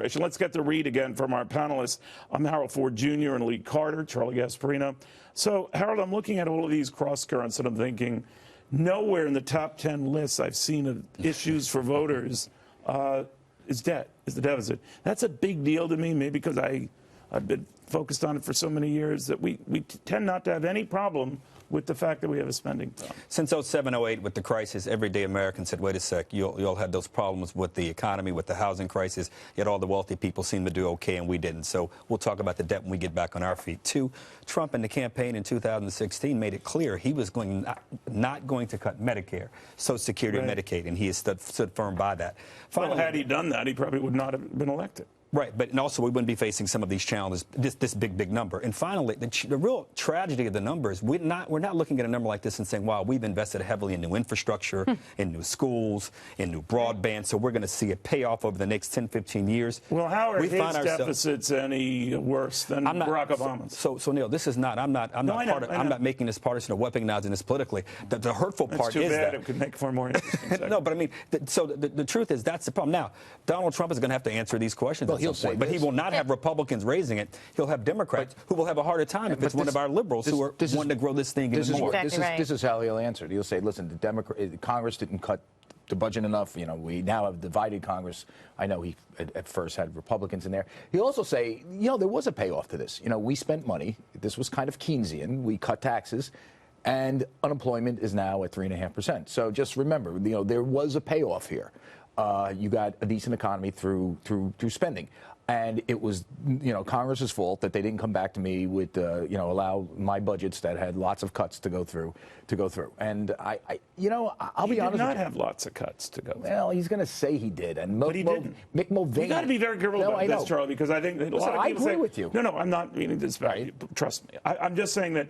administration. Let's get the read again from our panelists. I'm Harold Ford Jr. and Lee Carter, Charlie Gasparino. So, Harold, I'm looking at all of these cross currents and I'm thinking, nowhere in the top 10 lists I've seen of issues for voters is debt, is the deficit. That's a big deal to me, maybe because I've been focused on it for so many years that we tend not to have any problem with the fact that we have a spending problem. Since 07, 08, with the crisis, everyday Americans said, wait a sec, you all had those problems with the economy, with the housing crisis, yet all the wealthy people seem to do okay and we didn't. So we'll talk about the debt when we get back on our feet. Two, Trump in the campaign in 2016 made it clear he was not going to cut Medicare, Social Security, and Medicaid, and he has stood firm by that. Finally, well, had he done that, he probably would not have been elected. Right, but and also we wouldn't be facing some of these challenges, this big number. And finally, the real tragedy of the numbers, we're not looking at a number like this and saying, wow, we've invested heavily in new infrastructure, in new schools, in new broadband, so we're going to see it pay off over the next 10, 15 years. Well, how are his deficits any worse than Barack Obama's? So Neil, this is not, I'm not making this partisan or weaponizing this politically. The hurtful part is that. It could make for more interesting. No, but I mean, the truth is that's the problem. Now, Donald Trump is going to have to answer these questions. He'll say but he will not have Republicans raising it. He'll have Democrats who will have a harder time if it's one of our liberals who are wanting to grow this thing even more. This is how he'll answer it. He'll say, listen, the Congress didn't cut the budget enough. You know, we now have divided Congress. I know he at first had Republicans in there. He'll also say, you know, there was a payoff to this. You know, we spent money. This was kind of Keynesian. We cut taxes. And unemployment is now at 3.5%. So just remember, you know, there was a payoff here. You got a decent economy through spending. And it was, you know, Congress's fault that they didn't come back to me with, you know, allow my budgets that had lots of cuts to go through. And you know, I'll be honest. He did not have lots of cuts to go through. Well, he's going to say he did, and but he didn't. Mick Mulvaney. You got to be very careful about this, Charlie, because I think that a lot of people I agree with you. No, I'm not meaning this bad. Trust me. I'm just saying that.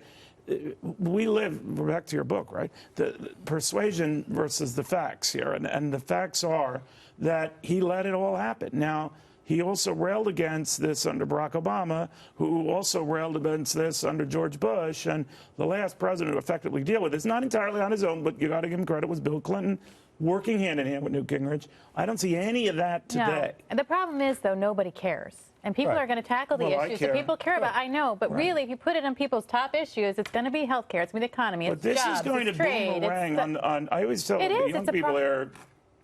We live, back to your book, right? The persuasion versus the facts here. And the facts are that he let it all happen. Now, he also railed against this under Barack Obama, who also railed against this under George Bush. And the last president who effectively dealt with this, not entirely on his own, but you got to give him credit, was Bill Clinton, working hand in hand with Newt Gingrich. I don't see any of that today. No. The problem is, though, nobody cares. And people are going to tackle the issues that people care about. I know, but really, if you put it on people's top issues, it's going to be health care, it's going to be the economy, it's jobs, this is going to boomerang on. I always tell the young people there,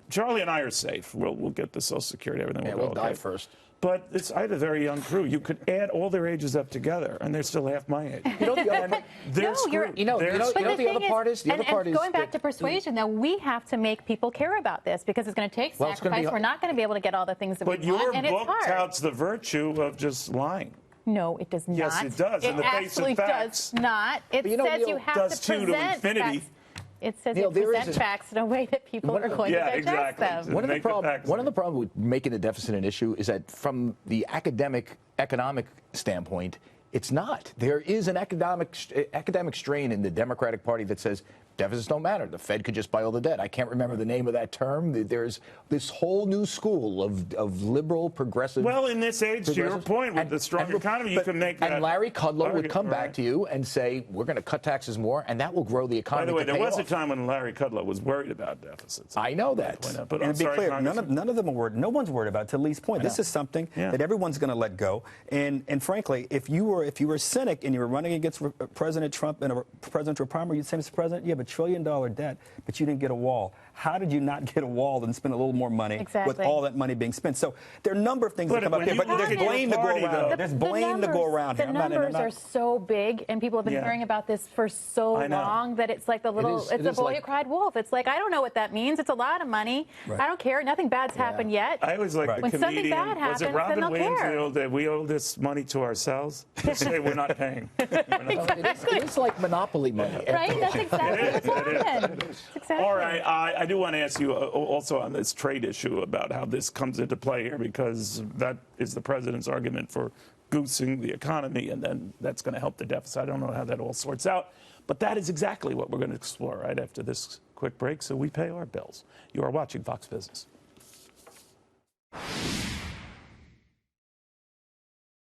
Charlie and I are safe. We'll get the Social Security, everything will go okay. We'll die first. But I have a very young crew. You could add all their ages up together, and they're still half my age. You know the other the other part is? The other part is going back to persuasion, though, we have to make people care about this because it's going to take sacrifice. We're not going to be able to get all the things that we want, and it's hard. But your book touts the virtue of just lying. No, it does not. Yes, it does. In the face of facts. Does not. It says you have to present facts. It says you present facts in a way that people are going to digest them. One of the problems with making the deficit an issue is that from the economic standpoint, it's not. There is an academic strain in the Democratic Party that says deficits don't matter. The Fed could just buy all the debt. I can't remember the name of that term. There's this whole new school of liberal, progressive. Well, in this age, to your point, with the strong economy, you can make that. And Larry Kudlow would come back to you and say, we're going to cut taxes more, and that will grow the economy. By the way, there was a time when Larry Kudlow was worried about deficits. I know that. But and to be clear, none of them are worried. No one's worried about it, to Lee's point. This is something that everyone's going to let go. And frankly, if you were a cynic and you were running against President Trump in a presidential primary, you'd say, Mr. President, you have $1 trillion debt, but you didn't get a wall. How did you not get a wall and spend a little more money with all that money being spent? So there are a number of things that come up here, but there's blame to go around. There's blame to go around here. The numbers are so big, and people have been hearing about this for so long that it's like it's a boy who cried wolf. It's like, I don't know what that means. It's a lot of money. I don't care. Nothing bad's happened yet. I always like the comedian. Bad happens, was it Robin Williams that we owe this money to ourselves? They say we're not paying. It's like monopoly money. Right? That's exactly what's happened. All right. I do want to ask you also on this trade issue about how this comes into play here, because that is the president's argument for goosing the economy, and then that's going to help the deficit. I don't know how that all sorts out, but that is exactly what we're going to explore right after this quick break, so we pay our bills. You are watching Fox Business.